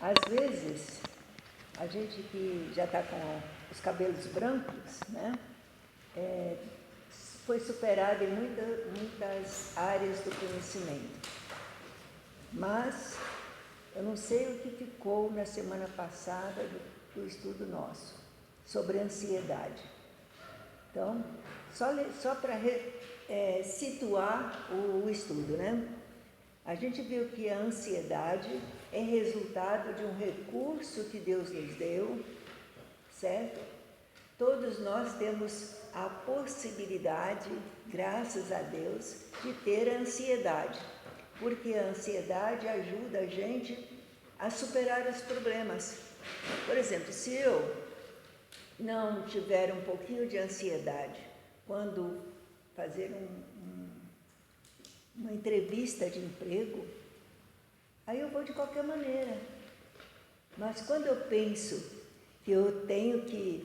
Às vezes, a gente que já está com os cabelos brancos, né, foi superado em muitas áreas do conhecimento. Mas eu não sei o que ficou na semana passada do estudo nosso, sobre ansiedade. Então, só para situar o estudo, né? A gente viu que a ansiedade é resultado de um recurso que Deus nos deu, certo? Todos nós temos a possibilidade, graças a Deus, de ter a ansiedade, porque a ansiedade ajuda a gente a superar os problemas. Por exemplo, se eu não tiver um pouquinho de ansiedade quando fazer uma entrevista de emprego, aí eu vou de qualquer maneira. Mas quando eu penso que eu tenho que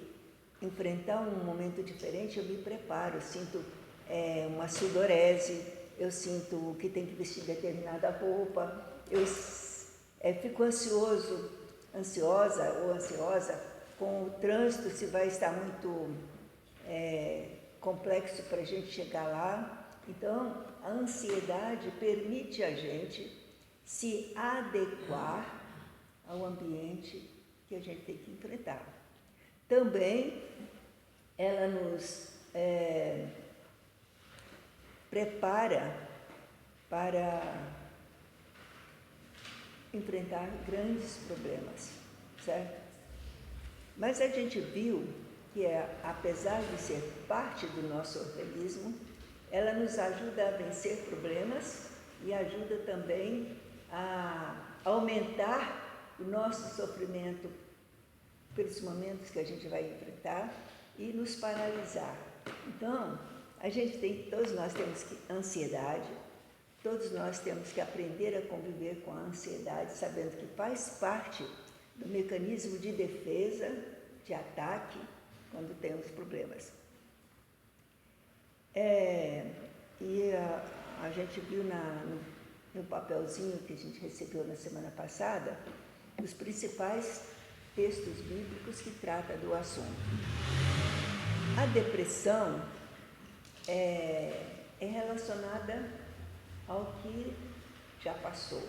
enfrentar um momento diferente, eu me preparo, eu sinto uma sudorese, eu sinto que tem que vestir determinada roupa, eu fico ansiosa ou ansiosa com o trânsito, se vai estar muito complexo para a gente chegar lá. Então, a ansiedade permite a gente se adequar ao ambiente que a gente tem que enfrentar. Também, ela nos prepara para enfrentar grandes problemas, certo? Mas a gente viu que, apesar de ser parte do nosso organismo, ela nos ajuda a vencer problemas e ajuda também a aumentar o nosso sofrimento pelos momentos que a gente vai enfrentar e nos paralisar. Então, todos nós temos ansiedade, todos nós temos que aprender a conviver com a ansiedade, sabendo que faz parte do mecanismo de defesa, de ataque, quando temos problemas. E a gente viu no papelzinho que a gente recebeu na semana passada, os principais textos bíblicos que tratam do assunto. A depressão é relacionada ao que já passou.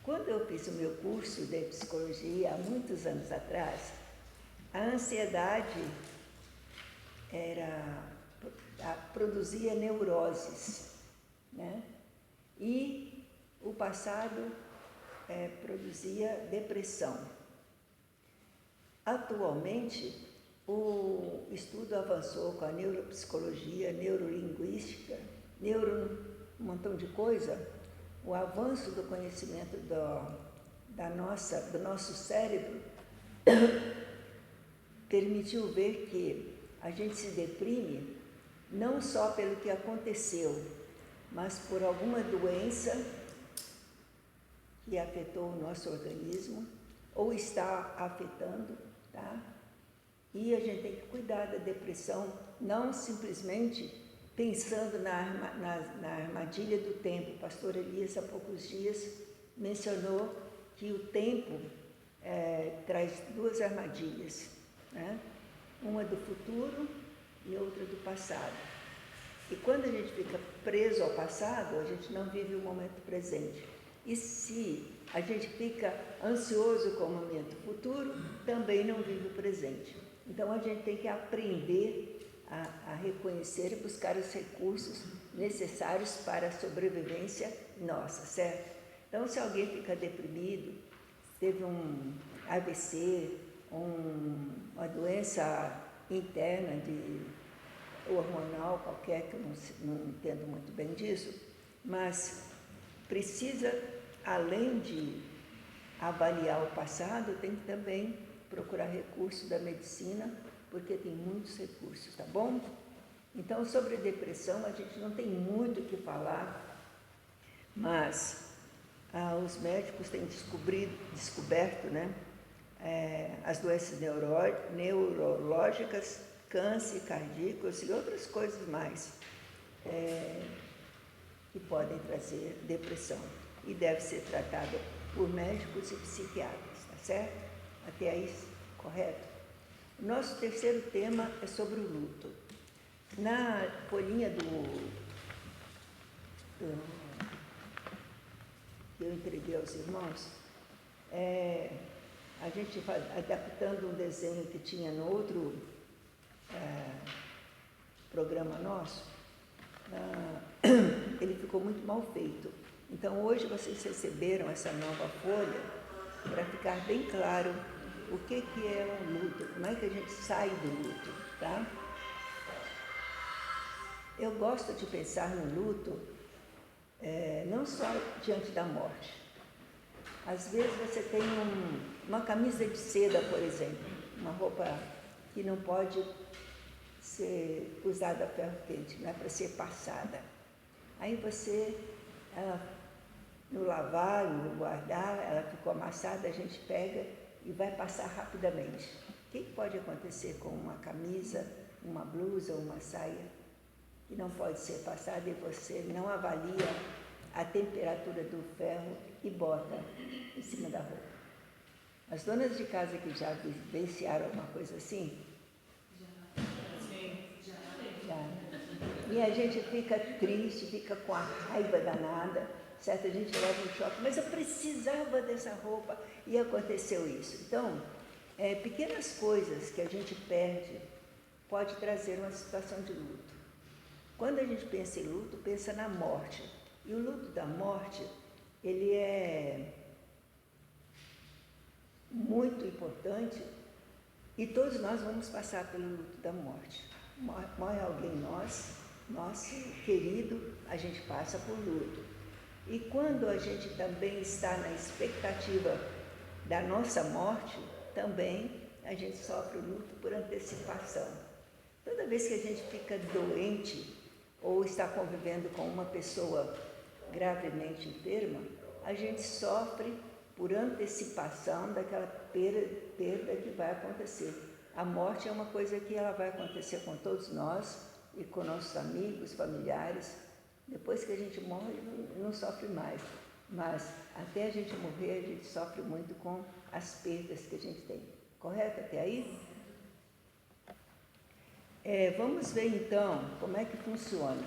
Quando eu fiz o meu curso de psicologia, há muitos anos atrás, a ansiedade produzia neuroses, né? E o passado produzia depressão. Atualmente, o estudo avançou com a neuropsicologia, neurolinguística, um montão de coisa. O avanço do conhecimento do nosso cérebro permitiu ver que a gente se deprime não só pelo que aconteceu, mas por alguma doença que afetou o nosso organismo ou está afetando, tá? E a gente tem que cuidar da depressão, não simplesmente pensando na armadilha do tempo. O pastor Elias, há poucos dias, mencionou que o tempo traz duas armadilhas, né? Uma do futuro e outra do passado. E quando a gente fica preso ao passado, a gente não vive o momento presente. E se a gente fica ansioso com o momento futuro, também não vive o presente. Então, a gente tem que aprender a reconhecer e buscar os recursos necessários para a sobrevivência nossa, certo? Então, se alguém fica deprimido, teve um AVC, uma doença interna hormonal qualquer, que eu não entendo muito bem disso, mas precisa, além de avaliar o passado, tem que também procurar recursos da medicina, porque tem muitos recursos, tá bom? Então, sobre depressão, a gente não tem muito o que falar, mas os médicos têm descoberto, né, as doenças neurológicas, câncer cardíacos e outras coisas mais que podem trazer depressão. E deve ser tratada por médicos e psiquiatras, tá certo? Até aí, correto? O nosso terceiro tema é sobre o luto. Na folhinha que eu entreguei aos irmãos, a gente adaptando um desenho que tinha no outro programa nosso, ele ficou muito mal feito. Então, hoje vocês receberam essa nova folha para ficar bem claro o que é um luto, como é que a gente sai do luto, tá? Eu gosto de pensar no luto não só diante da morte. Às vezes você tem uma camisa de seda, por exemplo, uma roupa que não pode ser usada a ferro quente, não é para ser passada. Aí você, no lavar, no guardar, ela ficou amassada, a gente pega e vai passar rapidamente. O que pode acontecer com uma camisa, uma blusa ou uma saia que não pode ser passada e você não avalia a temperatura do ferro e bota em cima da roupa? As donas de casa que já vivenciaram alguma coisa assim? Já. E a gente fica triste, fica com a raiva danada, certo? A gente leva um choque, mas eu precisava dessa roupa e aconteceu isso. Então, pequenas coisas que a gente perde pode trazer uma situação de luto. Quando a gente pensa em luto, pensa na morte. E o luto da morte, ele é muito importante e todos nós vamos passar pelo luto da morte. Morre alguém nosso querido, a gente passa por luto. E quando a gente também está na expectativa da nossa morte, também a gente sofre o luto por antecipação. Toda vez que a gente fica doente ou está convivendo com uma pessoa gravemente enferma, a gente sofre por antecipação daquela perda que vai acontecer. A morte é uma coisa que ela vai acontecer com todos nós e com nossos amigos, familiares. Depois que a gente morre, não sofre mais. Mas até a gente morrer, a gente sofre muito com as perdas que a gente tem. Correto até aí? Vamos ver então como é que funciona.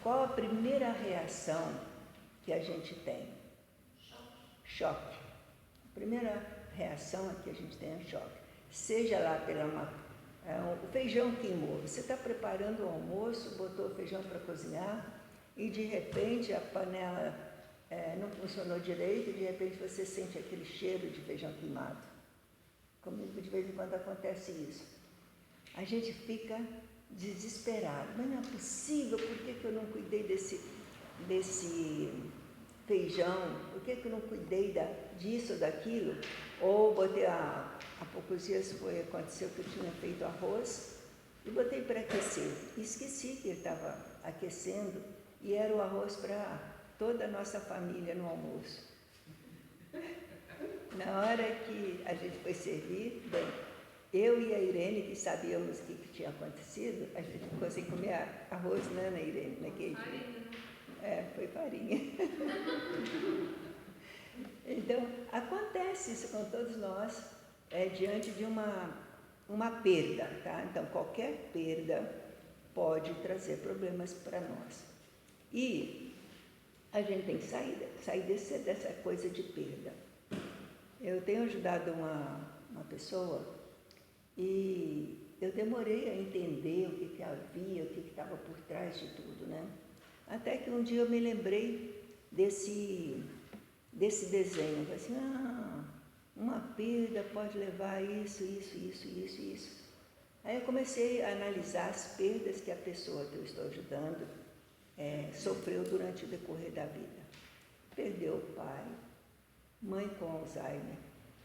Qual a primeira reação que a gente tem? Choque. A primeira reação que a gente tem é choque. Seja lá o feijão queimou. Você está preparando o almoço, botou o feijão para cozinhar e de repente a panela não funcionou direito e de repente você sente aquele cheiro de feijão queimado. Comigo de vez em quando acontece isso. A gente fica desesperado. Mas não é possível, por que eu não cuidei desse feijão? Por que eu não cuidei disso ou daquilo? Ou botei, há poucos dias aconteceu que eu tinha feito arroz e botei para aquecer. E esqueci que ele estava aquecendo e era o arroz para toda a nossa família no almoço. Na hora que a gente foi servir, bem, eu e a Irene, que sabíamos o que tinha acontecido, a gente ficou sem comer arroz, né, Irene, naquele dia. Foi farinha. Então, acontece isso com todos nós, diante de uma perda, tá? Então, qualquer perda pode trazer problemas para nós. E a gente tem que sair dessa coisa de perda. Eu tenho ajudado uma pessoa e eu demorei a entender o que havia, o que estava por trás de tudo, né? Até que um dia eu me lembrei desse desenho. Eu falei assim, uma perda pode levar a isso. Aí eu comecei a analisar as perdas que a pessoa que eu estou ajudando sofreu durante o decorrer da vida. Perdeu o pai, mãe com Alzheimer,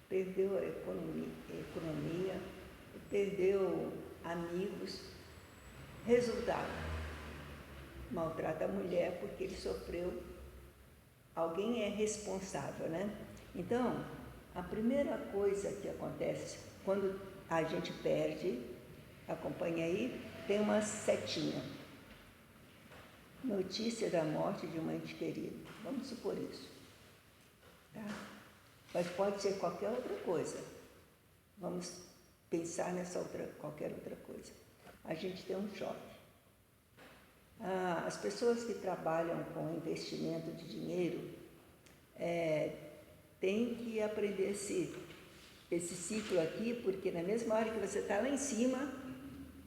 perdeu a economia, perdeu amigos. Resultado, maltrata a mulher porque ele sofreu. Alguém é responsável, né? Então, a primeira coisa que acontece quando a gente perde, acompanha aí, tem uma setinha. notícia da morte de um ente querido. Vamos supor isso. Tá? Mas pode ser qualquer outra coisa. Vamos pensar nessa qualquer outra coisa. A gente tem um choque. As pessoas que trabalham com investimento de dinheiro têm que aprender esse ciclo aqui, porque na mesma hora que você está lá em cima,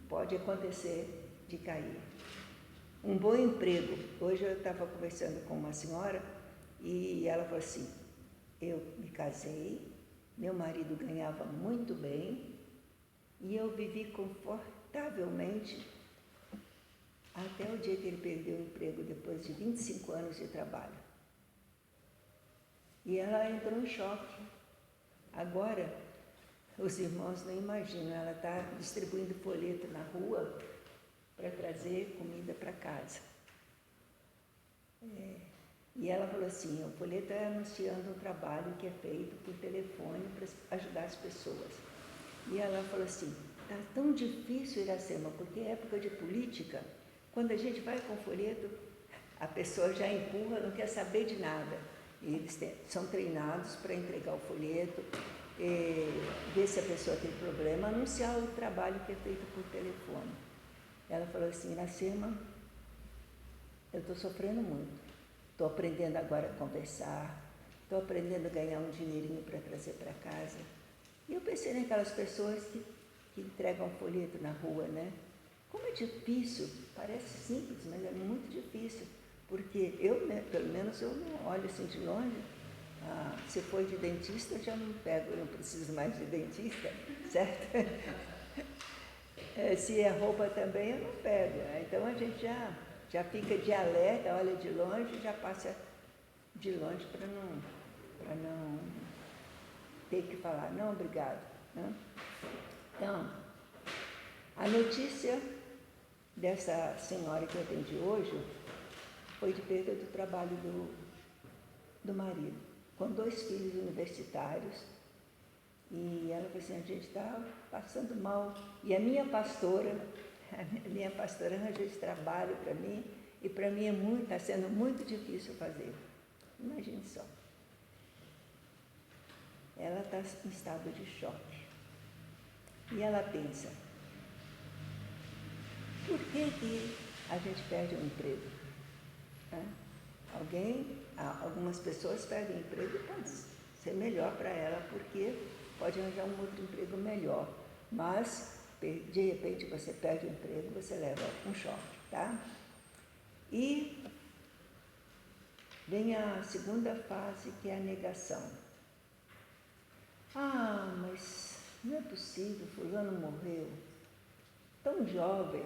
pode acontecer de cair. Um bom emprego. Hoje eu estava conversando com uma senhora e ela falou assim, eu me casei, meu marido ganhava muito bem e eu vivi confortavelmente até o dia que ele perdeu o emprego depois de 25 anos de trabalho. E ela entrou em choque. Agora, os irmãos não imaginam, ela está distribuindo folheto na rua para trazer comida para casa. E ela falou assim, o folheto é anunciando um trabalho que é feito por telefone para ajudar as pessoas. E ela falou assim, está tão difícil, Iracema, porque é época de política, quando a gente vai com folheto, a pessoa já empurra, não quer saber de nada. E eles são treinados para entregar o folheto, ver se a pessoa tem problema, anunciar o trabalho que é feito por telefone. Ela falou assim, Iracema, eu estou sofrendo muito. Estou aprendendo agora a conversar, estou aprendendo a ganhar um dinheirinho para trazer para casa. E eu pensei naquelas pessoas que entregam folheto na rua, né? Como é difícil, parece simples, mas é muito difícil. Porque eu, né, pelo menos, eu não olho assim de longe. Se for de dentista, eu já não pego, eu não preciso mais de dentista, certo? Se é roupa também, eu não pego. Então a gente já fica de alerta, olha de longe, já passa de longe para não ter que falar, não, obrigado. Né? Então, a notícia dessa senhora que eu atendi hoje foi de perda do trabalho do marido, com 2 filhos universitários. E ela falou assim, a gente está passando mal. E a minha pastora arranjou esse trabalho para mim, e para mim está sendo muito difícil fazer. Imagine só. Ela está em estado de choque. E ela pensa, por que a gente perde um emprego? Algumas pessoas perdem emprego e pode ser melhor para ela, porque pode arranjar um outro emprego melhor. Mas, de repente, você perde o emprego, você leva um choque, tá? E vem a segunda fase, que é a negação. Mas não é possível, fulano morreu, tão jovem,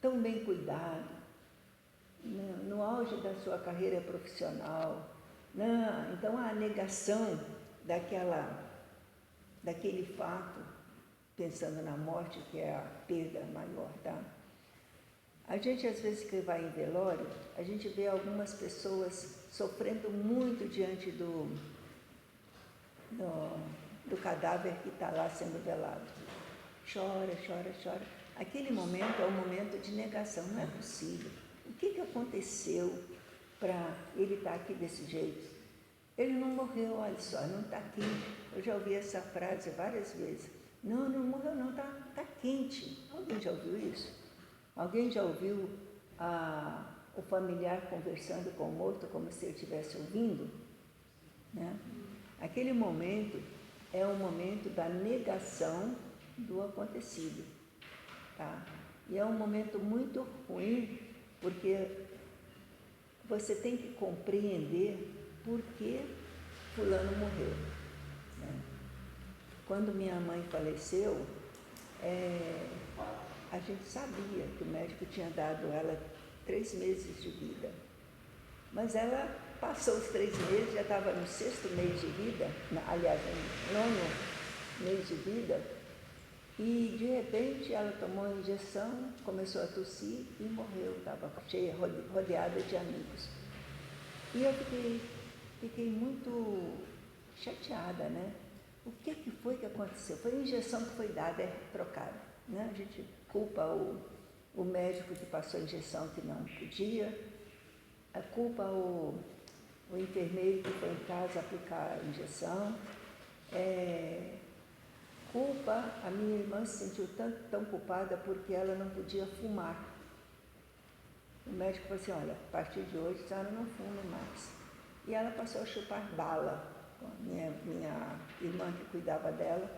tão bem cuidado, no auge da sua carreira profissional. Então, a negação daquele fato, pensando na morte, que é a perda maior, tá? A gente, às vezes, que vai em velório, a gente vê algumas pessoas sofrendo muito diante do cadáver que está lá sendo velado. Chora, chora, chora. Aquele momento é um momento de negação, não é possível. O que aconteceu para ele estar aqui desse jeito? Ele não morreu, olha só, não está quente. Eu já ouvi essa frase várias vezes. Não morreu não, está quente. Alguém já ouviu isso? Alguém já ouviu o familiar conversando com o morto como se ele estivesse ouvindo? Né? Aquele momento é um momento da negação do acontecido. Tá? E é um momento muito ruim, porque você tem que compreender por que fulano morreu. Né? Quando minha mãe faleceu, a gente sabia que o médico tinha dado ela 3 meses de vida. Mas ela passou os 3 meses, já estava no 6º mês de vida, aliás, no 9º mês de vida, e de repente ela tomou a injeção, começou a tossir e morreu, estava cheia, rodeada de amigos. E eu fiquei muito chateada, né? O que foi que aconteceu? Foi a injeção que foi dada, trocada, né? A gente culpa o médico que passou a injeção que não podia, culpa o enfermeiro que foi em casa aplicar a injeção, culpa, a minha irmã se sentiu tão culpada porque ela não podia fumar. O médico falou assim, olha, a partir de hoje a senhora não fuma mais. E ela passou a chupar bala. Minha irmã que cuidava dela,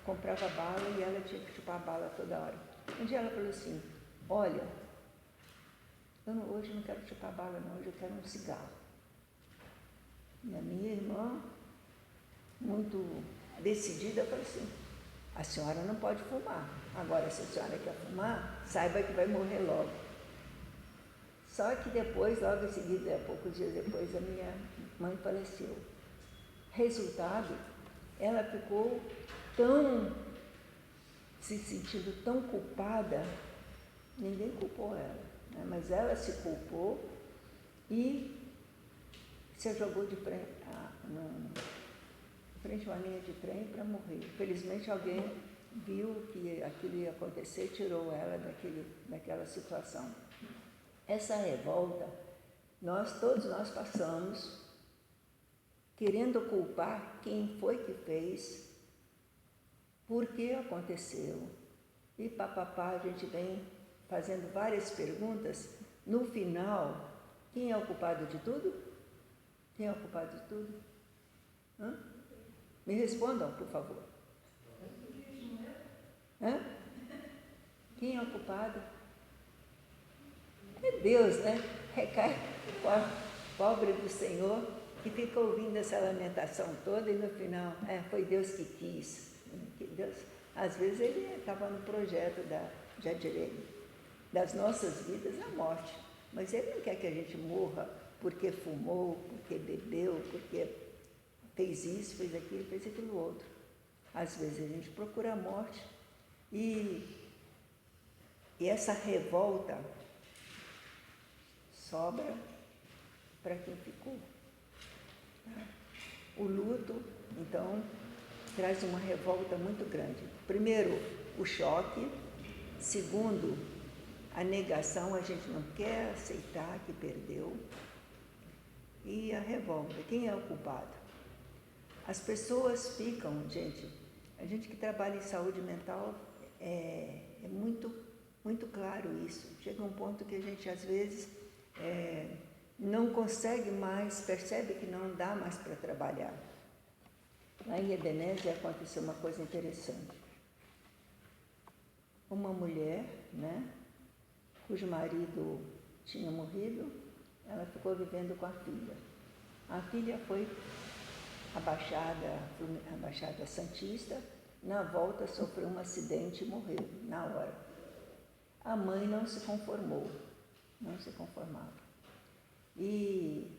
comprava bala e ela tinha que chupar bala toda hora. Um dia ela falou assim, olha, hoje eu não quero chupar bala não, hoje eu quero um cigarro. E a minha irmã, muito decidida, falou assim, a senhora não pode fumar. Agora, se a senhora quer fumar, saiba que vai morrer logo. Só que depois, logo em seguida, poucos dias depois, a minha mãe faleceu. Resultado, ela ficou se sentindo tão culpada, ninguém culpou ela, né? Mas ela se culpou e se jogou de frente a uma linha de trem para morrer. Felizmente alguém viu que aquilo ia acontecer e tirou ela daquela situação. Essa revolta, todos nós passamos, querendo culpar quem foi que fez, por que aconteceu. E papapá, a gente vem fazendo várias perguntas. No final, quem é o culpado de tudo? Quem é o culpado de tudo? Me respondam, por favor. Quem é o culpado? É Deus, né? Recai pobre do Senhor, que fica ouvindo essa lamentação toda e no final, foi Deus que quis. Deus, às vezes ele estava no projeto de Adirene, das nossas vidas a morte, mas ele não quer que a gente morra porque fumou, porque bebeu, porque fez isso, fez aquilo outro. Às vezes a gente procura a morte e essa revolta sobra para quem ficou. O luto, então, traz uma revolta muito grande. Primeiro, o choque. Segundo, a negação, a gente não quer aceitar que perdeu. E a revolta, quem é o culpado? As pessoas ficam, a gente que trabalha em saúde mental, é muito, muito claro isso. Chega um ponto que a gente, às vezes, não consegue mais, percebe que não dá mais para trabalhar. Lá em Ebenezer aconteceu uma coisa interessante. Uma mulher, cujo marido tinha morrido, ela ficou vivendo com a filha. A filha foi à Baixada Santista, na volta sofreu um acidente e morreu na hora. A mãe não se conformou, não se conformava. E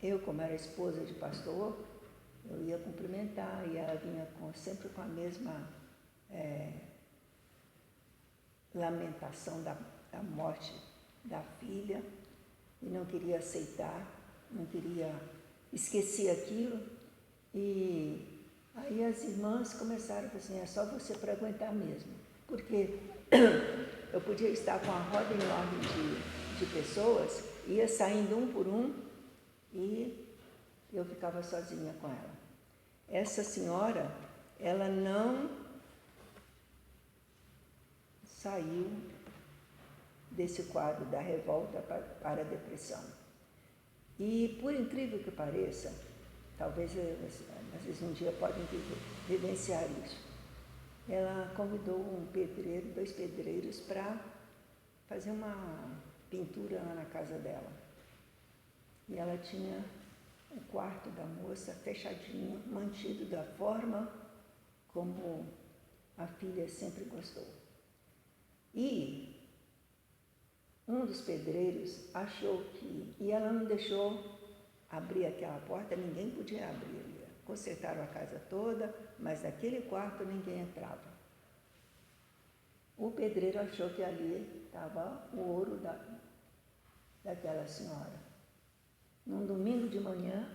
eu, como era esposa de pastor, eu ia cumprimentar e ela vinha sempre com a mesma lamentação da morte da filha e não queria aceitar, não queria esquecer aquilo. E aí as irmãs começaram a falar assim, é só você para aguentar mesmo, porque eu podia estar com a roda enorme de pessoas, ia saindo um por um e eu ficava sozinha com ela. Essa senhora, ela não saiu desse quadro da revolta para a depressão. E, por incrível que pareça, talvez vocês um dia podem vivenciar isso, ela convidou dois pedreiros para fazer uma pintura lá na casa dela. E ela tinha o quarto da moça fechadinho, mantido da forma como a filha sempre gostou. E um dos pedreiros achou que... E ela não deixou abrir aquela porta, ninguém podia abrir. Consertaram a casa toda, mas naquele quarto ninguém entrava. O pedreiro achou que ali estava o ouro daquela senhora. Num domingo de manhã,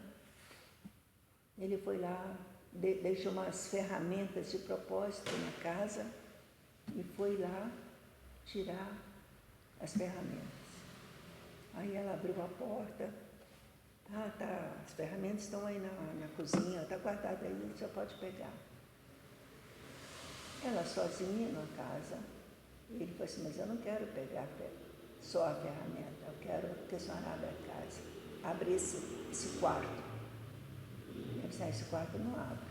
ele foi lá, deixou umas ferramentas de propósito na casa e foi lá tirar as ferramentas. Aí ela abriu a porta, as ferramentas estão aí na cozinha, está guardada aí, você pode pegar. Ela sozinha na casa, ele falou assim, mas eu não quero pegar só a ferramenta, eu quero que a senhora abra a casa, abre esse quarto. Eu disse, esse quarto não abre.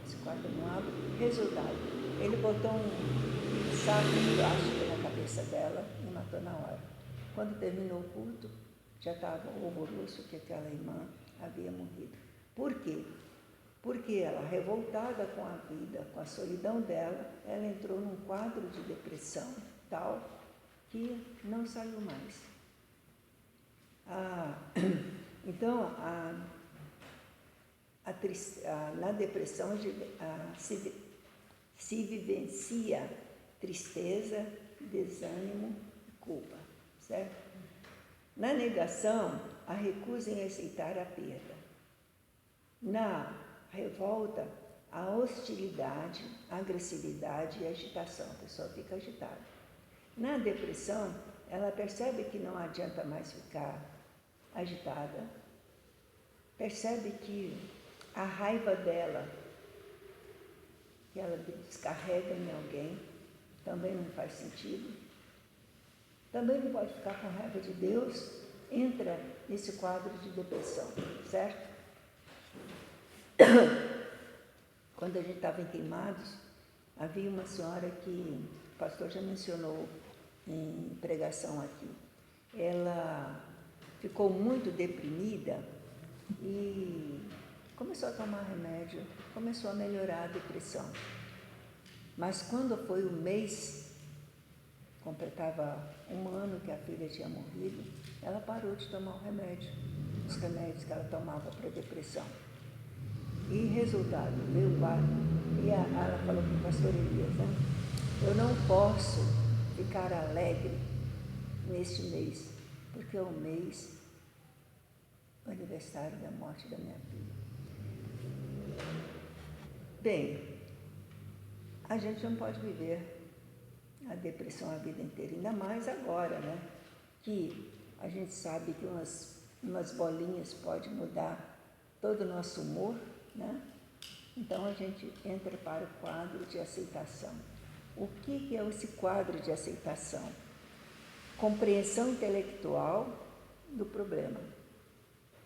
Esse quarto não abre. Resultado, ele botou um saco de plástico na cabeça dela e matou na hora. Quando terminou o culto, já estava horroroso que aquela irmã havia morrido. Por quê? Porque ela, revoltada com a vida, com a solidão dela, ela entrou num quadro de depressão tal que não saiu mais. Então, na depressão se vivencia tristeza, desânimo e culpa, certo? Na negação, a recusa em aceitar a perda. Na revolta, a hostilidade, a agressividade e a agitação. A pessoa fica agitada. Na depressão, ela percebe que não adianta mais ficar agitada, percebe que a raiva dela, que ela descarrega em alguém, também não faz sentido. Também não pode ficar com raiva de Deus, entra nesse quadro de depressão, certo? Quando a gente estava em Queimados, havia uma senhora que o pastor já mencionou em pregação aqui. Ela ficou muito deprimida e começou a tomar remédio, começou a melhorar a depressão. Mas quando foi o mês, completava 1 ano que a filha tinha morrido, ela parou de tomar o remédio, os remédios que ela tomava para depressão. E resultado, veio o quadro, e ela falou para o pastor Elias, né? Eu não posso ficar alegre neste mês, porque é o mês do aniversário da morte da minha filha. Bem, a gente não pode viver a depressão a vida inteira, ainda mais agora, né? Que a gente sabe que umas bolinhas podem mudar todo o nosso humor, né? Então a gente entra para o quadro de aceitação. O que é esse quadro de aceitação? Compreensão intelectual do problema.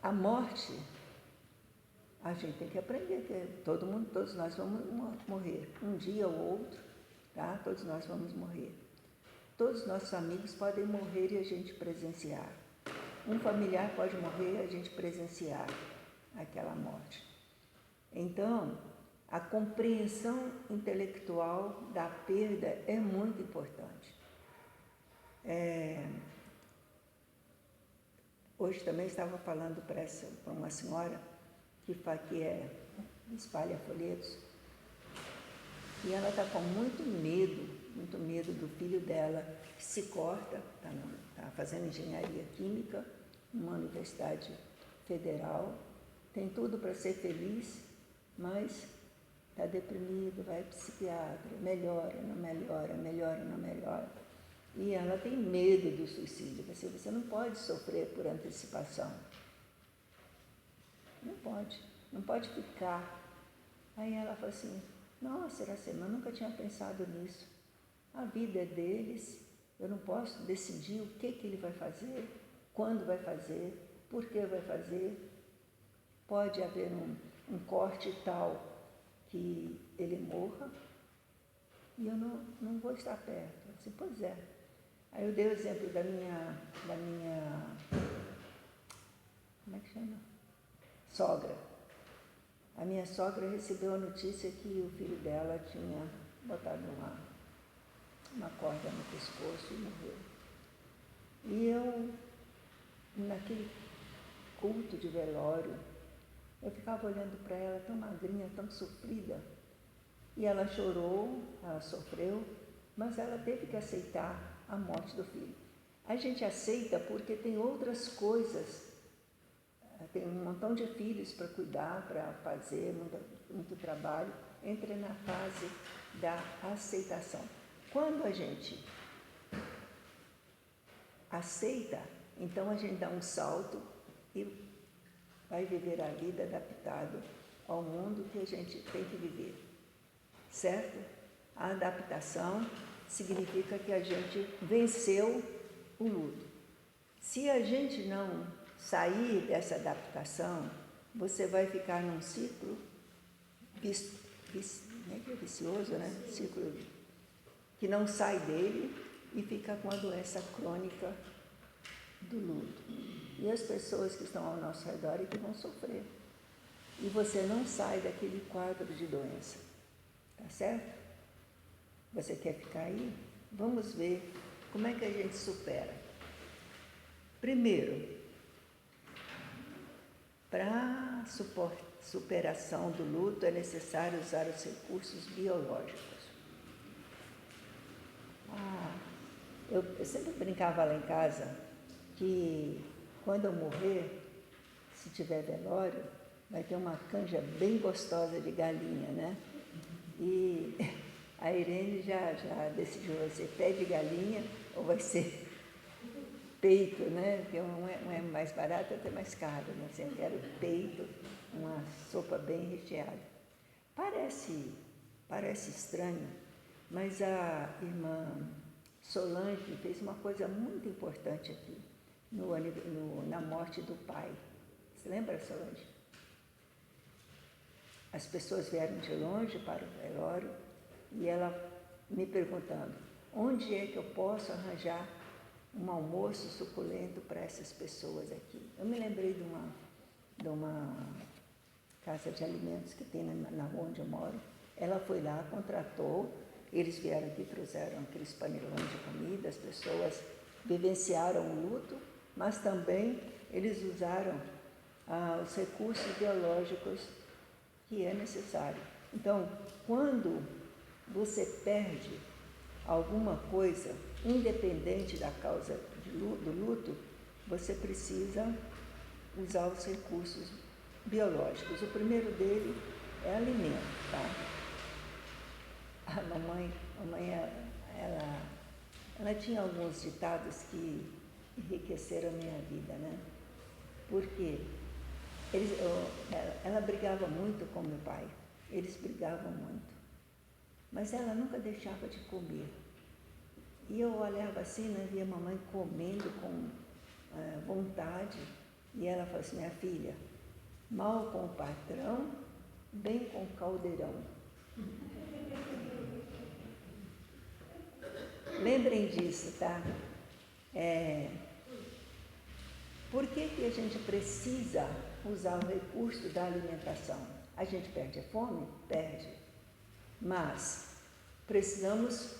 A morte, a gente tem que aprender que todos nós vamos morrer, um dia ou outro, tá? Todos nós vamos morrer. Todos os nossos amigos podem morrer e a gente presenciar. Um familiar pode morrer e a gente presenciar aquela morte. Então, a compreensão intelectual da perda é muito importante. Hoje também estava falando para uma senhora que espalha folhetos, e ela está com muito medo do filho dela, que se corta, está fazendo engenharia química numa universidade federal, tem tudo para ser feliz, mas está deprimido, vai para psiquiatra, melhora, não melhora, melhora, não melhora. E ela tem medo do suicídio. Você não pode sofrer por antecipação. Não pode ficar. Aí ela falou assim, nossa, Iracema, eu nunca tinha pensado nisso. A vida é deles, eu não posso decidir o que ele vai fazer, quando vai fazer, por que vai fazer. Pode haver um corte tal que ele morra e eu não vou estar perto. Eu disse, pois é. Aí eu dei o exemplo da minha como é que chama? Sogra. A minha sogra recebeu a notícia que o filho dela tinha botado uma corda no pescoço e morreu. E eu, naquele culto de velório, eu ficava olhando para ela tão magrinha, tão sofrida. E ela chorou, ela sofreu, mas ela teve que aceitar a morte do filho. A gente aceita porque tem outras coisas, tem um montão de filhos para cuidar, para fazer, muito trabalho. Entra na fase da aceitação. quando a gente aceita, então a gente dá um salto e vai viver a vida adaptado ao mundo que a gente tem que viver, certo? A adaptação significa que a gente venceu o luto. Se a gente não sair dessa adaptação, você vai ficar num ciclo vicioso, né? Ciclo que não sai dele e fica com a doença crônica do luto. E as pessoas que estão ao nosso redor é que vão sofrer. E você não sai daquele quadro de doença. Tá certo? Você quer ficar aí? Vamos ver como é que a gente supera. Primeiro, para superação do luto é necessário usar os recursos biológicos. Eu sempre brincava lá em casa que quando eu morrer, se tiver velório, vai ter uma canja bem gostosa de galinha, né? E a Irene já decidiu, vai ser pé de galinha ou vai ser peito, né? Porque um é mais barato, outro é mais caro, né? Assim, eu quero peito, uma sopa bem recheada. Parece estranho, mas a irmã Solange fez uma coisa muito importante aqui, na morte do pai. Você lembra, Solange? As pessoas vieram de longe para o velório e ela me perguntando, onde é que eu posso arranjar um almoço suculento para essas pessoas aqui? Eu me lembrei de uma casa de alimentos que tem na rua onde eu moro. Ela foi lá, contratou, eles vieram aqui, trouxeram aqueles panelões de comida, as pessoas vivenciaram o luto, mas também eles usaram os recursos biológicos que é necessário. Então, quando você perde alguma coisa, independente da causa do luto, você precisa usar os recursos biológicos. O primeiro dele é alimento, tá? A mamãe ela tinha alguns ditados que enriqueceram a minha vida, né? Porque ela brigava muito com meu pai, eles brigavam muito, mas ela nunca deixava de comer. E eu olhava assim, né, via a mamãe comendo com vontade, e ela falou assim, minha filha, mal com o patrão, bem com o caldeirão. Lembrem disso, tá? Por que a gente precisa usar o recurso da alimentação? A gente perde a fome? Perde. Mas precisamos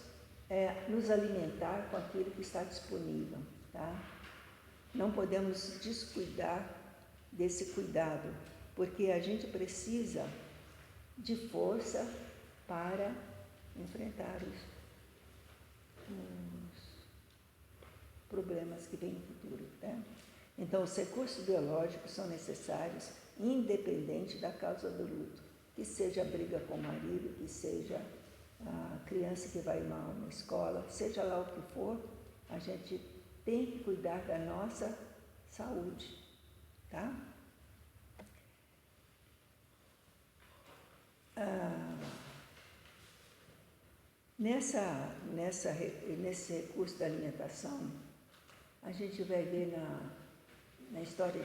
nos alimentar com aquilo que está disponível, tá? Não podemos descuidar desse cuidado, porque a gente precisa de força para enfrentar os problemas que vêm no futuro, tá? Então, os recursos biológicos são necessários, independente da causa do luto, que seja a briga com o marido, que seja a criança que vai mal na escola, seja lá o que for, a gente tem que cuidar da nossa saúde, tá? Nesse recurso da alimentação, a gente vai ver na história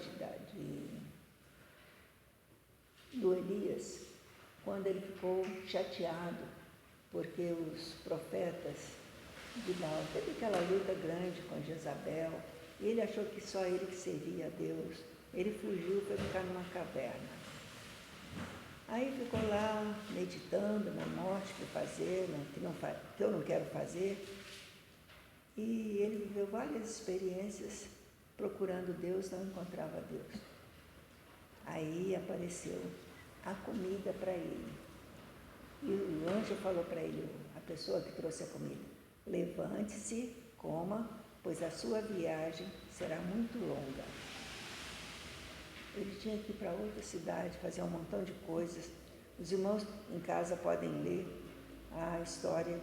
do Elias, quando ele ficou chateado, porque os profetas de Baal, teve aquela luta grande com Jezabel, e ele achou que só ele que servia a Deus, ele fugiu para ficar numa caverna. Aí ficou lá meditando na morte, que fazer, que eu não quero fazer. E ele viveu várias experiências procurando Deus, não encontrava Deus. Aí apareceu a comida para ele. E o anjo falou para ele, a pessoa que trouxe a comida, levante-se, coma, pois a sua viagem será muito longa. Ele tinha que ir para outra cidade, fazer um montão de coisas. Os irmãos em casa podem ler a história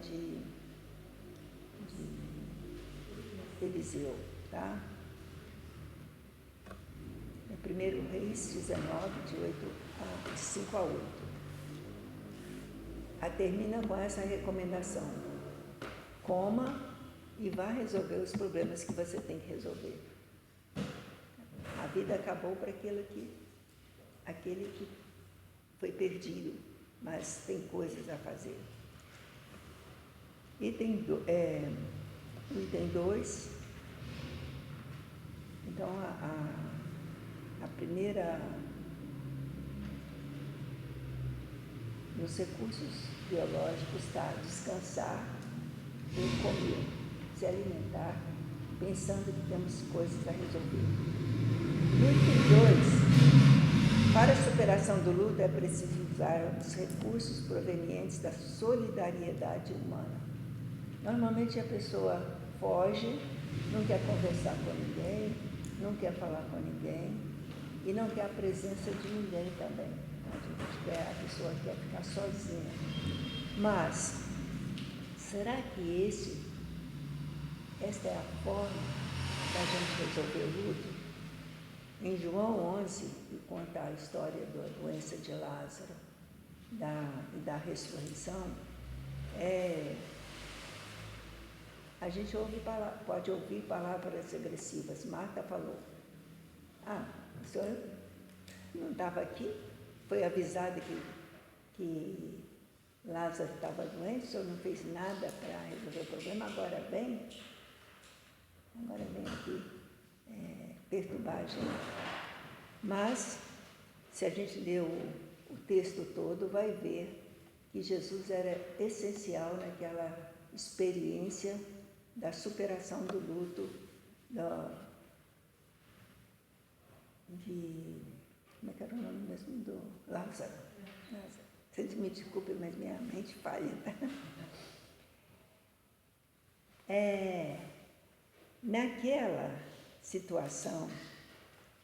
de Eliseu, tá? É 1 Reis 19, de 5 a 8. Termina com essa recomendação: coma e vá resolver os problemas que você tem que resolver. A vida acabou para aquele que foi perdido, mas tem coisas a fazer. Item 2. Então, a primeira, nos recursos biológicos, está descansar e comer, se alimentar, pensando que temos coisas a resolver. No item 2, para a superação do luto é preciso usar os recursos provenientes da solidariedade humana. Normalmente a pessoa foge, não quer conversar com ninguém, não quer falar com ninguém e não quer a presença de ninguém também. A pessoa quer ficar sozinha. Mas, será que esta é a forma da gente resolver o luto? Em João 11, que conta a história da doença de Lázaro e da ressurreição, a gente pode ouvir palavras agressivas. Marta falou: o senhor não estava aqui? Foi avisado que Lázaro estava doente, o senhor não fez nada para resolver o problema, agora vem aqui perturbar a gente. Mas, se a gente ler o texto todo, vai ver que Jesus era essencial naquela experiência da superação do luto, como é que era o nome mesmo? Do Lázaro. Vocês me desculpem, mas minha mente falha. Naquela situação,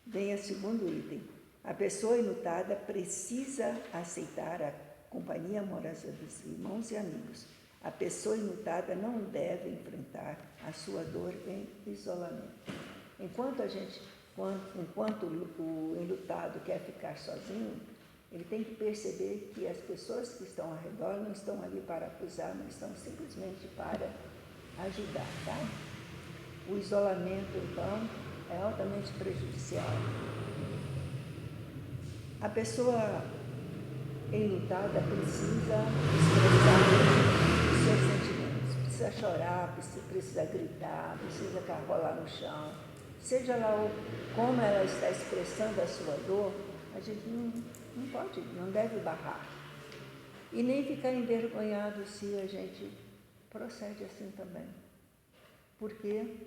vem o segundo item. A pessoa enlutada precisa aceitar a companhia amorosa dos irmãos e amigos. A pessoa enlutada não deve enfrentar a sua dor em isolamento. Enquanto o enlutado quer ficar sozinho, ele tem que perceber que as pessoas que estão ao redor não estão ali para acusar, mas estão simplesmente para ajudar, tá? O isolamento, então, é altamente prejudicial. A pessoa enlutada precisa expressar os seus sentimentos, precisa chorar, precisa gritar, precisa rolar no chão. Seja lá como ela está expressando a sua dor, a gente não deve barrar. E nem ficar envergonhado se a gente procede assim também. Porque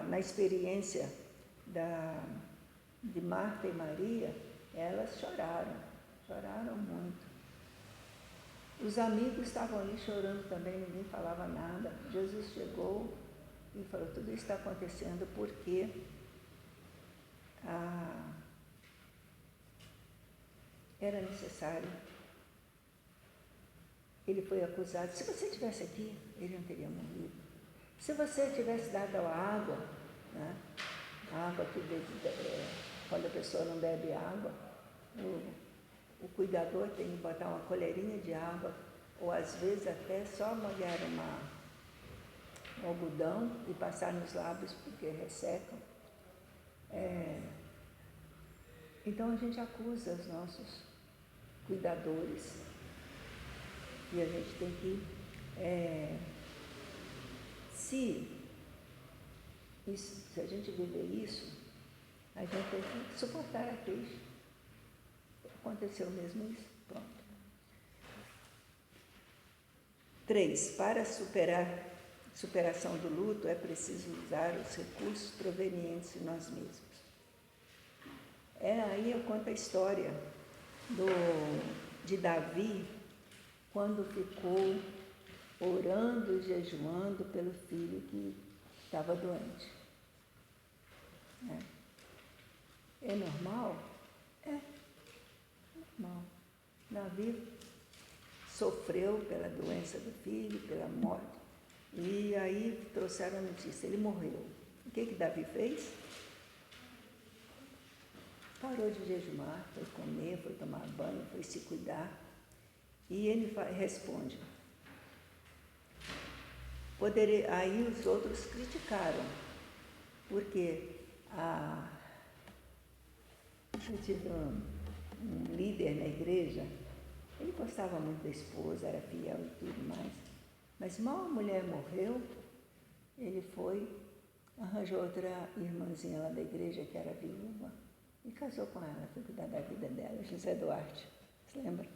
na experiência de Marta e Maria, elas choraram muito. Os amigos estavam ali chorando também, ninguém falava nada. Jesus chegou e falou: tudo isso está acontecendo porque era necessário. Ele foi acusado. Se você estivesse aqui, ele não teria morrido. Se você tivesse dado a água, né? A água que quando a pessoa não bebe água, o cuidador tem que botar uma colherinha de água, ou às vezes até só molhar um algodão e passar nos lábios porque ressecam. Então a gente acusa os nossos cuidadores e a gente tem que se a gente viver isso, a gente tem que suportar a queixa. Aconteceu mesmo isso? Pronto. 3. Para superação do luto é preciso usar os recursos provenientes de nós mesmos. Aí eu conto a história de Davi, quando ficou orando e jejuando pelo filho que estava doente. É normal? É normal. Davi sofreu pela doença do filho, pela morte, E aí trouxeram a notícia, ele morreu. O que Davi fez? Parou de jejumar, foi comer, foi tomar banho, foi se cuidar. E ele responde. Aí os outros criticaram, porque eu tive um líder na igreja, ele gostava muito da esposa, era fiel e tudo mais, mas mal a mulher morreu, ele arranjou outra irmãzinha lá da igreja que era viúva e casou com ela, foi cuidar da vida dela, José Duarte, você lembra?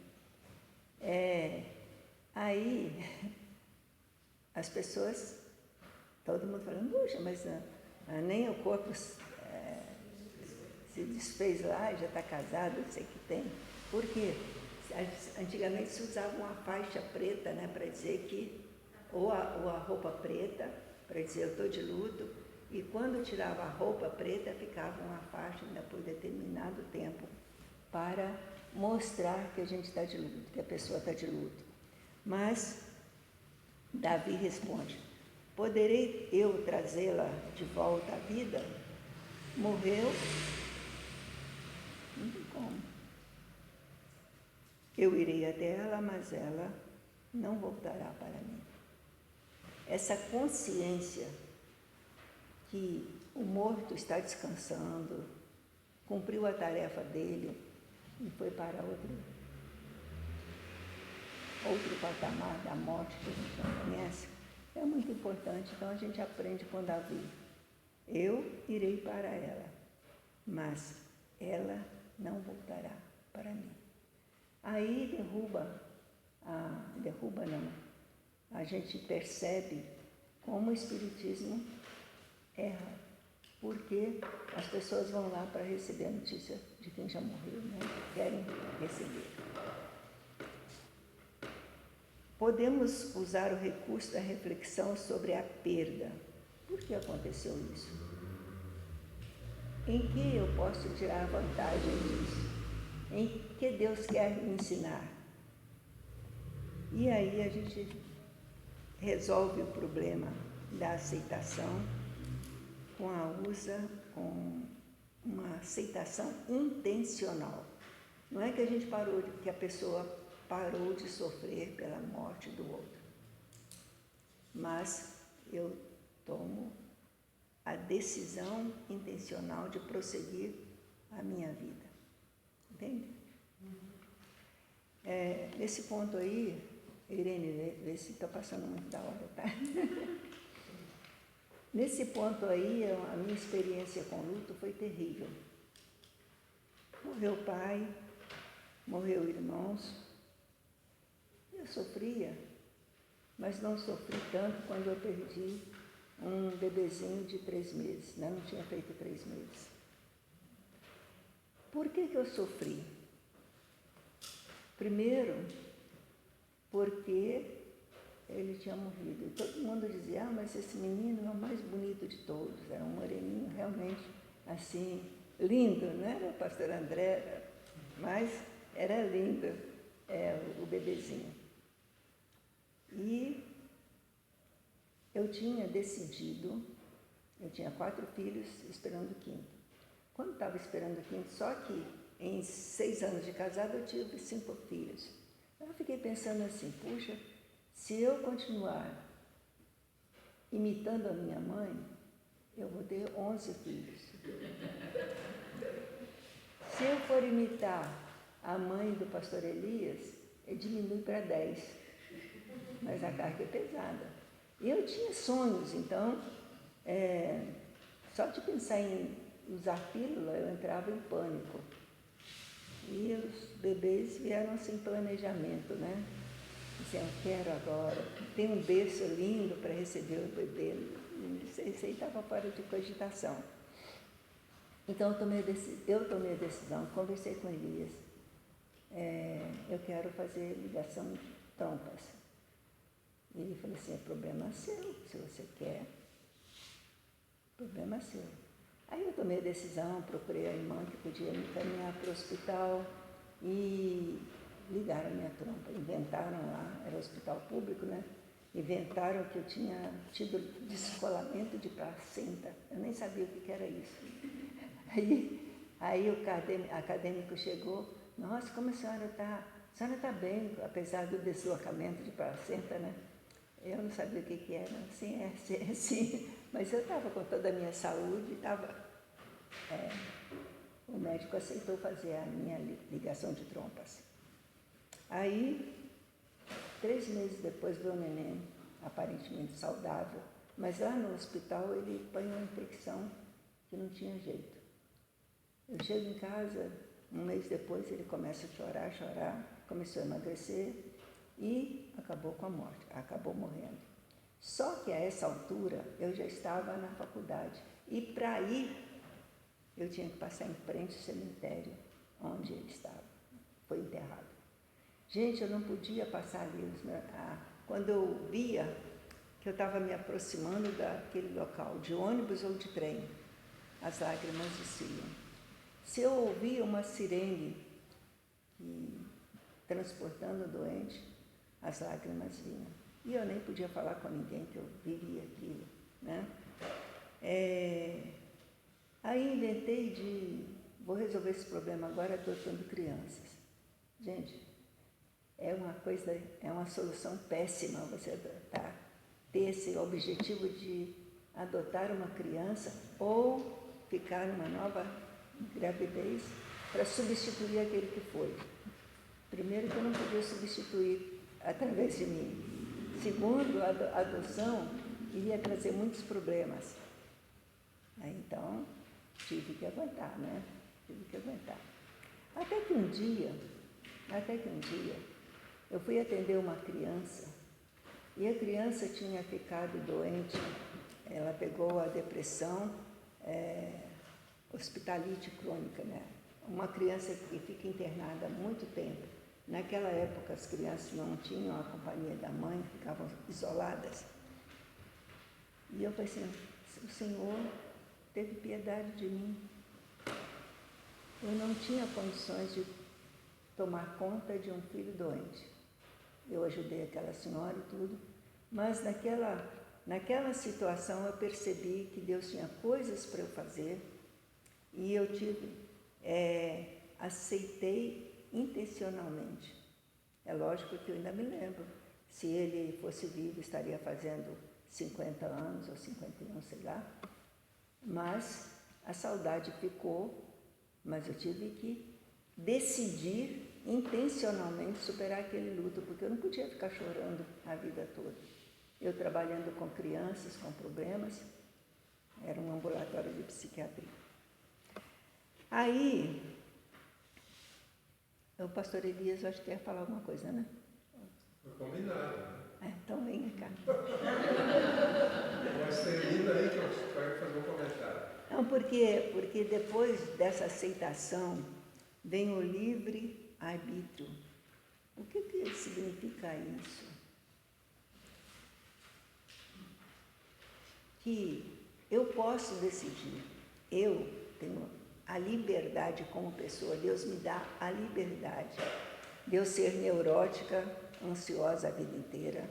Aí as pessoas, todo mundo falando, puxa, mas nem o corpo se desfez lá, já está casado, eu sei que tem. Por quê? Antigamente se usava uma faixa preta, né, para dizer que, ou a roupa preta, para dizer eu estou de luto, e quando tirava a roupa preta, ficava uma faixa ainda por determinado tempo, para mostrar que a gente está de luto, que a pessoa está de luto. Mas Davi responde, poderei eu trazê-la de volta à vida? Morreu? Não tem como. Eu irei até ela, mas ela não voltará para mim. Essa consciência que o morto está descansando, cumpriu a tarefa dele e foi para outro patamar da morte que a gente não conhece, é muito importante. Então a gente aprende com Davi. Eu irei para ela, mas ela não voltará para mim. Aí a gente percebe como o Espiritismo erra, porque as pessoas vão lá para receber a notícia de quem já morreu, né? Querem receber. Podemos usar o recurso da reflexão sobre a perda. Por que aconteceu isso? Em que eu posso tirar vantagem disso? Em que Deus quer me ensinar? E aí a gente resolve o problema da aceitação com uma aceitação intencional. Não é que que a pessoa parou de sofrer pela morte do outro, mas eu tomo a decisão intencional de prosseguir a minha vida. Entende? Nesse ponto aí, Irene, vê se está passando muito da hora, tá? Nesse ponto aí, a minha experiência com luto foi terrível. Morreu o pai, morreu irmãos. Eu sofria, mas não sofri tanto quando eu perdi um bebezinho de 3 meses, né? Não tinha feito 3 meses. Por que eu sofri? Primeiro, porque ele tinha morrido. E todo mundo dizia, mas esse menino é o mais bonito de todos. Era um moreninho realmente, assim, lindo, não era o pastor André, mas era lindo o bebezinho. E eu tinha decidido, eu tinha 4 filhos esperando o 5º. Quando estava esperando o 5º, só que em 6 anos de casado eu tive 5 filhos. Eu fiquei pensando assim, puxa, se eu continuar imitando a minha mãe, eu vou ter 11 filhos. Se eu for imitar a mãe do pastor Elias, diminui para 10. Mas a carga é pesada. E eu tinha sonhos, então, só de pensar em usar pílula, eu entrava em pânico. E os bebês vieram sem planejamento, né? Dizem, eu quero agora, tem um berço lindo para receber o bebê. Isso aí estava fora de cogitação. Então eu tomei a decisão, conversei com Elias. Eu quero fazer ligação de trompas. E ele falou assim, é problema seu, se você quer, problema seu. Aí eu tomei a decisão, procurei a irmã que podia me encaminhar para o hospital e ligaram a minha trompa, inventaram lá, era hospital público, né? inventaram que eu tinha tido descolamento de placenta. Eu nem sabia o que era isso. Aí o acadêmico chegou, nossa, como a senhora está bem, apesar do deslocamento de placenta, né? Eu não sabia o que era, assim, mas eu estava com toda a minha saúde, o médico aceitou fazer a minha ligação de trompas. Aí, 3 meses depois, veio o neném, aparentemente saudável, mas lá no hospital ele apanhou uma infecção que não tinha jeito. Eu chego em casa, 1 mês depois ele começa a chorar, começou a emagrecer e acabou com a morte, acabou morrendo. Só que a essa altura eu já estava na faculdade e para ir eu tinha que passar em frente ao cemitério onde ele estava, foi enterrado. Gente, eu não podia passar ali. Quando eu via que eu estava me aproximando daquele local, de ônibus ou de trem, as lágrimas desciam. Se eu ouvia uma sirene transportando o doente, as lágrimas vinham. E eu nem podia falar com ninguém que eu vivia aquilo, né? Aí inventei vou resolver esse problema agora adotando crianças. Gente, é uma solução péssima você ter esse objetivo de adotar uma criança ou ficar numa nova gravidez para substituir aquele que foi. Primeiro, que eu não podia substituir através de mim. Segundo, a adoção iria trazer muitos problemas. Então, tive que aguentar, né? Até que um dia, eu fui atender uma criança e a criança tinha ficado doente. Ela pegou a depressão, hospitalite crônica, né? Uma criança que fica internada há muito tempo. Naquela época as crianças não tinham a companhia da mãe, ficavam isoladas. E eu pensei, o Senhor teve piedade de mim. Eu não tinha condições de tomar conta de um filho doente. Eu ajudei aquela senhora e tudo, mas naquela situação eu percebi que Deus tinha coisas para eu fazer e eu aceitei intencionalmente. É lógico que eu ainda me lembro. Se ele fosse vivo, estaria fazendo 50 anos ou 51, sei lá. Mas a saudade ficou, mas eu tive que decidir intencionalmente superar aquele luto, porque eu não podia ficar chorando a vida toda. Eu trabalhando com crianças com problemas, era um ambulatório de psiquiatria. Aí, o pastor Elias, acho que ia falar alguma coisa, né? Foi combinado. Então venha cá. Mas termina aí que eu quero fazer um comentário. Não, porque depois dessa aceitação vem o livre-arbítrio. O que significa isso? Que eu posso decidir, eu tenho a liberdade como pessoa, Deus me dá a liberdade de eu ser neurótica, ansiosa a vida inteira.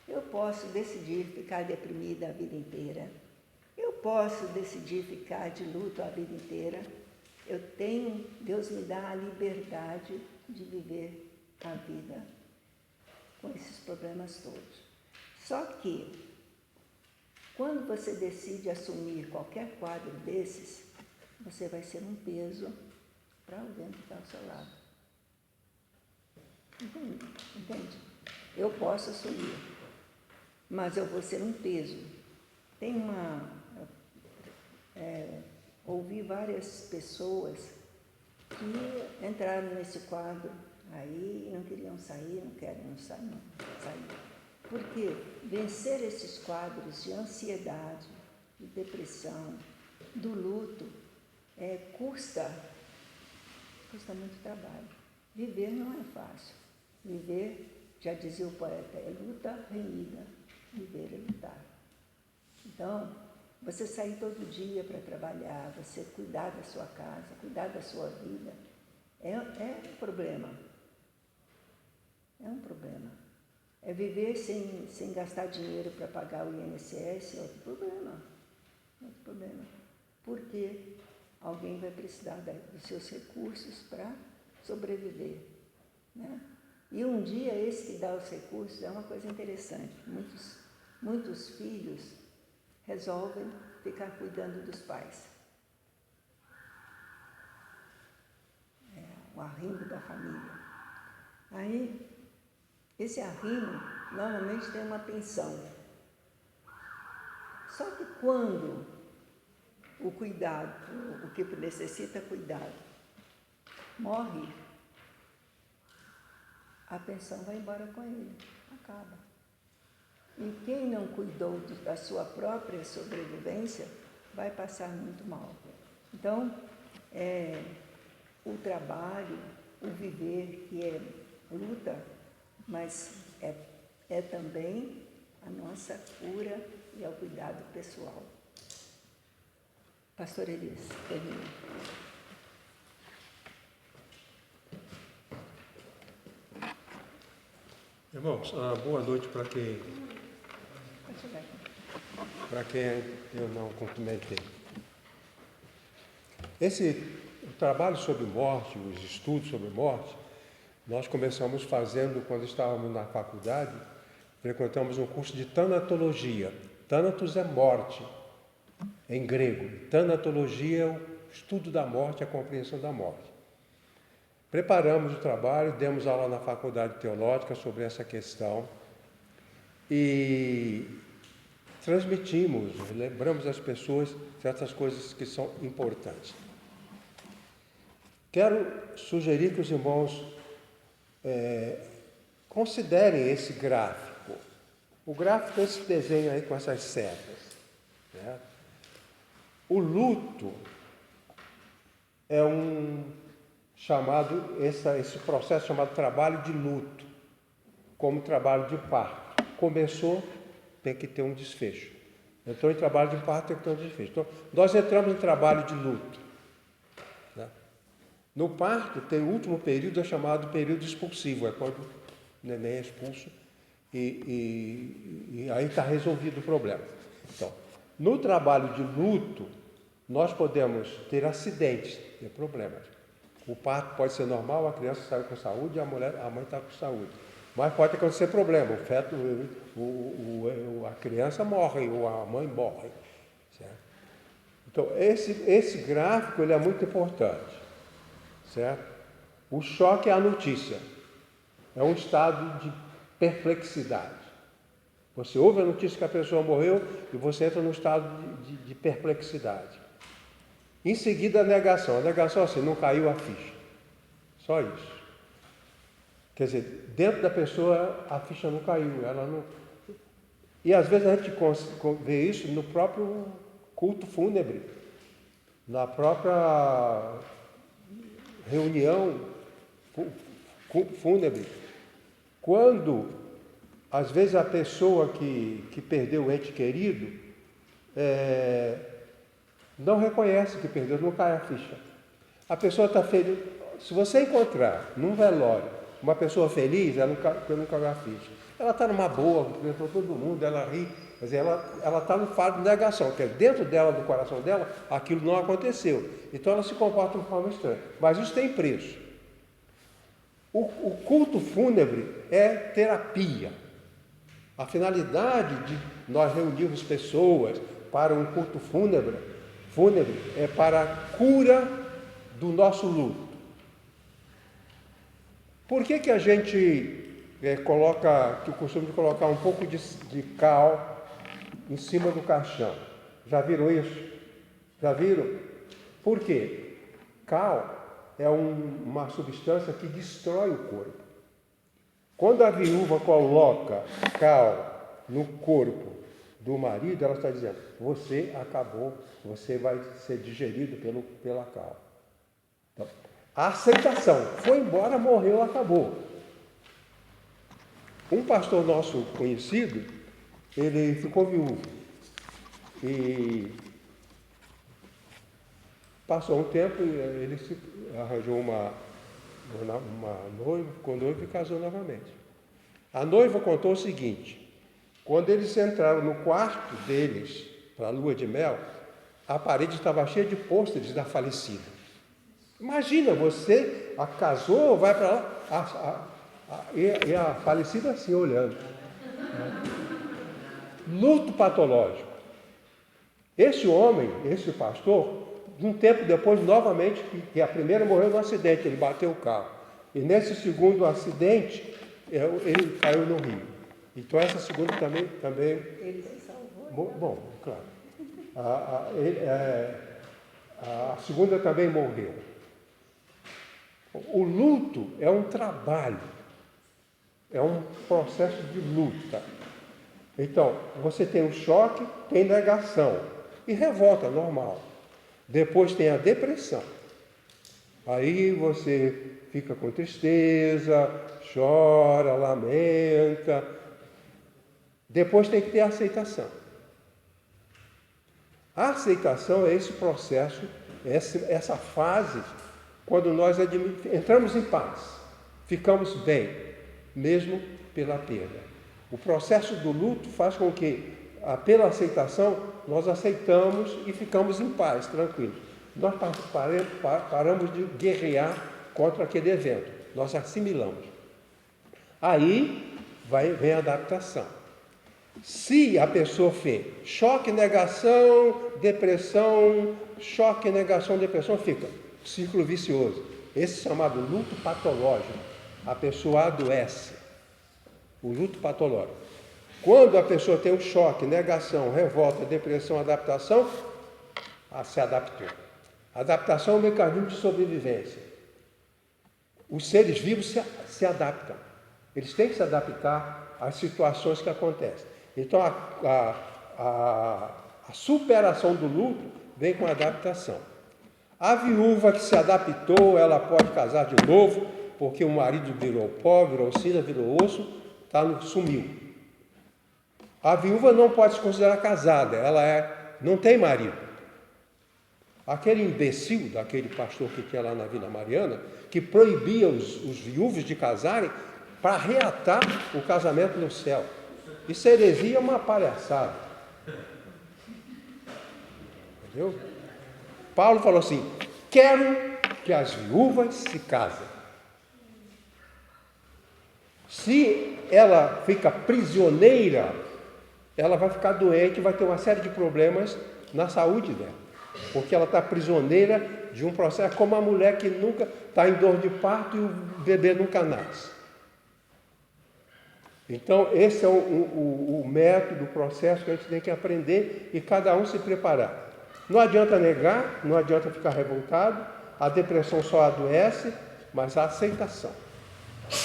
Eu posso decidir ficar deprimida a vida inteira. Eu posso decidir ficar de luto a vida inteira. Deus me dá a liberdade de viver a vida com esses problemas todos. Só que, quando você decide assumir qualquer quadro desses, você vai ser um peso para alguém que está ao seu lado. Entende? Eu posso assumir, mas eu vou ser um peso. Ouvi várias pessoas que entraram nesse quadro aí não queriam sair, não querem sair. Porque vencer esses quadros de ansiedade, de depressão, do luto, custa muito trabalho. Viver não é fácil. Viver, já dizia o poeta, é luta renhida. Viver é lutar. Então, você sair todo dia para trabalhar, você cuidar da sua casa, cuidar da sua vida, é um problema. É um problema. É viver sem gastar dinheiro para pagar o INSS, outro problema. Outro problema. Porque alguém vai precisar dos seus recursos para sobreviver, né? E um dia esse que dá os recursos é uma coisa interessante. Muitos filhos resolvem ficar cuidando dos pais. É o arrimo da família. Aí, esse arrimo normalmente tem uma pensão. Só que quando o cuidado, o que necessita cuidado, morre, a pensão vai embora com ele, acaba. E quem não cuidou da sua própria sobrevivência vai passar muito mal. Então, o trabalho, o viver, que é luta, mas é também a nossa cura e é o cuidado pessoal. Pastor Elias, termina. Irmãos, boa noite para quem eu não cumprimentei. O trabalho sobre morte, os estudos sobre morte, nós começamos fazendo quando estávamos na faculdade, frequentamos um curso de tanatologia. Thanatos é morte, em grego. Tanatologia é o estudo da morte, a compreensão da morte. Preparamos o trabalho, demos aula na faculdade teológica sobre essa questão e transmitimos, lembramos as pessoas certas coisas que são importantes. Quero sugerir que os irmãos considerem esse gráfico. O gráfico é esse desenho aí com essas setas, né? O luto é esse processo chamado trabalho de luto, como trabalho de parto. Começou, tem que ter um desfecho. Entrou em trabalho de parto, tem que ter um desfecho. Então, nós entramos em trabalho de luto, né? No parto, tem o último período, é chamado período expulsivo, é quando o neném é expulso e aí está resolvido o problema. Então, no trabalho de luto, nós podemos ter acidentes, ter problemas. O parto pode ser normal, a criança sai com saúde e a mãe está com saúde. Mas pode acontecer problema, o feto, a criança morre ou a mãe morre. Certo? Então, esse gráfico ele é muito importante. Certo? O choque é a notícia. É um estado de perplexidade. Você ouve a notícia que a pessoa morreu e você entra num estado de perplexidade. Em seguida, a negação. A negação é assim, não caiu a ficha. Só isso. Quer dizer, dentro da pessoa a ficha não caiu. Ela não... E às vezes a gente vê isso no próprio culto fúnebre, na própria reunião fúnebre. Quando, às vezes, a pessoa que perdeu o ente querido não reconhece que perdeu, não cai a ficha. A pessoa está feliz. Se você encontrar num velório uma pessoa feliz, ela não cai a ficha. Ela está numa boa, cumprimentou todo mundo, ela ri, mas ela está no fado de negação, que é dentro dela, do coração dela, aquilo não aconteceu. Então ela se comporta de forma estranha. Mas isso tem preço. O culto fúnebre é terapia. A finalidade de nós reunirmos pessoas para um culto fúnebre é para a cura do nosso luto. Por que a gente tem o costume de colocar um pouco de cal em cima do caixão? Já viram isso? Já viram? Por quê? Cal é uma substância que destrói o corpo. Quando a viúva coloca cal no corpo do marido, ela está dizendo, você acabou, você vai ser digerido pela cal. Então, a aceitação, foi embora, morreu, acabou. Um pastor nosso conhecido, ele ficou viúvo e passou um tempo e ele se arranjou uma noiva, ficou noivo e casou novamente. A noiva contou o seguinte: quando eles entraram no quarto deles para a lua de mel, a parede estava cheia de pôsteres da falecida. Imagina, você casou, vai para lá, e a falecida assim olhando. Luto patológico. Esse homem, esse pastor, um tempo depois, novamente, que a primeira morreu no acidente, ele bateu o carro. E nesse segundo acidente, ele caiu no rio. Então essa segunda também Ele se salvou. bom, claro. A segunda também morreu. O luto é um trabalho, é um processo de luta. Então, você tem o choque, tem negação e revolta, normal. Depois tem a depressão. Aí você fica com tristeza, chora, lamenta. Depois tem que ter a aceitação. A aceitação é esse processo, essa fase, quando nós entramos em paz, ficamos bem, mesmo pela perda. O processo do luto faz com que, pela aceitação, nós aceitamos e ficamos em paz, tranquilos. Nós paramos de guerrear contra aquele evento, nós assimilamos. Aí vem a adaptação. Se a pessoa fez choque, negação, depressão, choque, negação, depressão, fica círculo vicioso. Esse chamado luto patológico. A pessoa adoece. O luto patológico. Quando a pessoa tem um choque, negação, revolta, depressão, adaptação, se adaptou. Adaptação é um mecanismo de sobrevivência. Os seres vivos se adaptam. Eles têm que se adaptar às situações que acontecem. Então, a superação do luto vem com a adaptação. A viúva que se adaptou, ela pode casar de novo, porque o marido virou pó, virou cinza, virou osso, sumiu. A viúva não pode se considerar casada, não tem marido. Aquele imbecil daquele pastor que tinha lá na Vila Mariana, que proibia os viúvos de casarem para reatar o casamento no céu. Isso heresia é uma palhaçada. Entendeu? Paulo falou assim: quero que as viúvas se casem. Se ela fica prisioneira, ela vai ficar doente, vai ter uma série de problemas na saúde dela. Porque ela está prisioneira de um processo, como a mulher que nunca está em dor de parto e o bebê nunca nasce. Então, esse é o método, o processo que a gente tem que aprender e cada um se preparar. Não adianta negar, não adianta ficar revoltado, a depressão só adoece, mas a aceitação.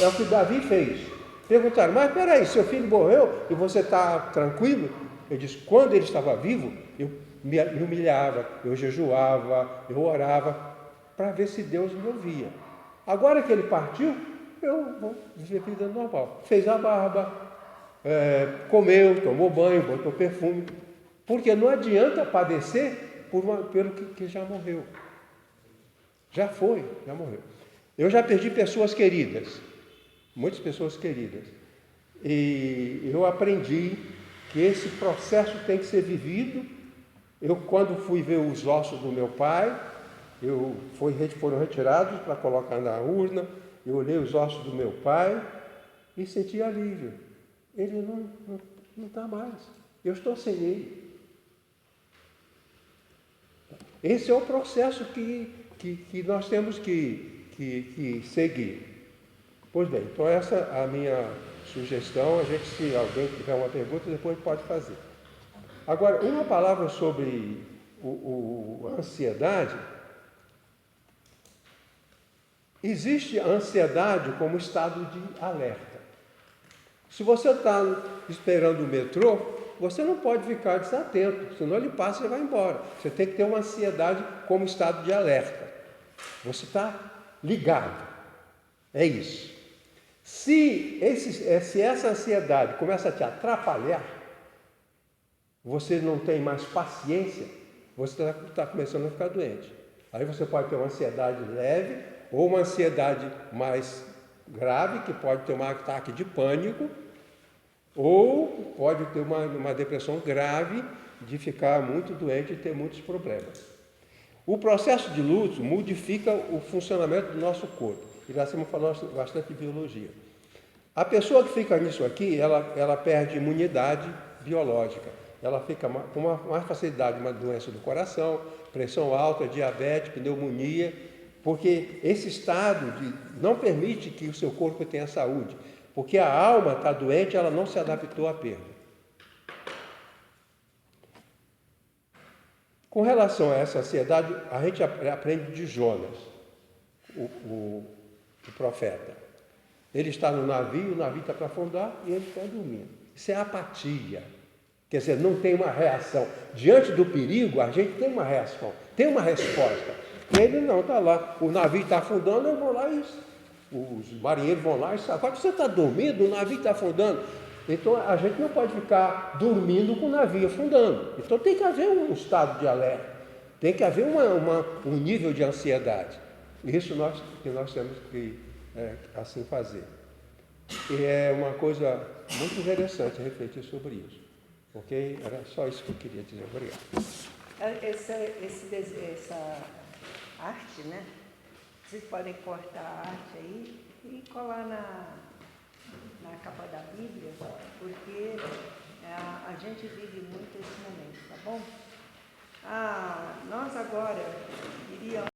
É o que Davi fez. Perguntaram: mas peraí, seu filho morreu e você está tranquilo? Ele disse: quando ele estava vivo, eu me humilhava, eu jejuava, eu orava, para ver se Deus me ouvia. Agora que ele partiu, eu vou viver vida normal. Fez a barba, comeu, tomou banho, botou perfume. Porque não adianta padecer pelo que já morreu. Já foi, já morreu. Eu já perdi pessoas queridas, muitas pessoas queridas. E eu aprendi que esse processo tem que ser vivido. Eu, quando fui ver os ossos do meu pai, foram retirados para colocar na urna. Eu olhei os ossos do meu pai e senti alívio. Ele não está mais. Eu estou sem ele. Esse é o processo que nós temos que seguir. Pois bem, então essa é a minha sugestão. Se alguém tiver uma pergunta, depois pode fazer. Agora, uma palavra sobre a ansiedade. Existe a ansiedade como estado de alerta. Se você está esperando o metrô, você não pode ficar desatento, senão ele passa e vai embora. Você tem que ter uma ansiedade como estado de alerta. Você está ligado. É isso. Se essa ansiedade começa a te atrapalhar, você não tem mais paciência, você está começando a ficar doente. Aí você pode ter uma ansiedade leve ou uma ansiedade mais grave, que pode ter um ataque de pânico, ou pode ter uma depressão grave, de ficar muito doente e ter muitos problemas. O processo de luto modifica o funcionamento do nosso corpo. E já estamos falando bastante de biologia. A pessoa que fica nisso aqui, ela perde imunidade biológica. Ela fica com mais facilidade uma doença do coração, pressão alta, diabetes, pneumonia, porque esse estado não permite que o seu corpo tenha saúde, porque a alma está doente, ela não se adaptou à perda. Com relação a essa ansiedade, a gente aprende de Jonas, o profeta. Ele está no navio, o navio está para afundar e ele está dormindo. Isso é apatia. Quer dizer, não tem uma reação. Diante do perigo, a gente tem uma reação, tem uma resposta. Ele não, está lá. O navio está afundando, eu vou lá e os marinheiros vão lá e sabem. Agora você está dormindo, o navio está afundando. Então a gente não pode ficar dormindo com o navio afundando. Então tem que haver um estado de alerta, tem que haver um nível de ansiedade. Isso que nós temos que assim fazer. E é uma coisa muito interessante refletir sobre isso. Ok? Era só isso que eu queria dizer. Obrigado. Essa arte, né? Vocês podem cortar a arte aí e colar na capa da Bíblia, porque a gente vive muito esse momento, tá bom? Nós agora iríamos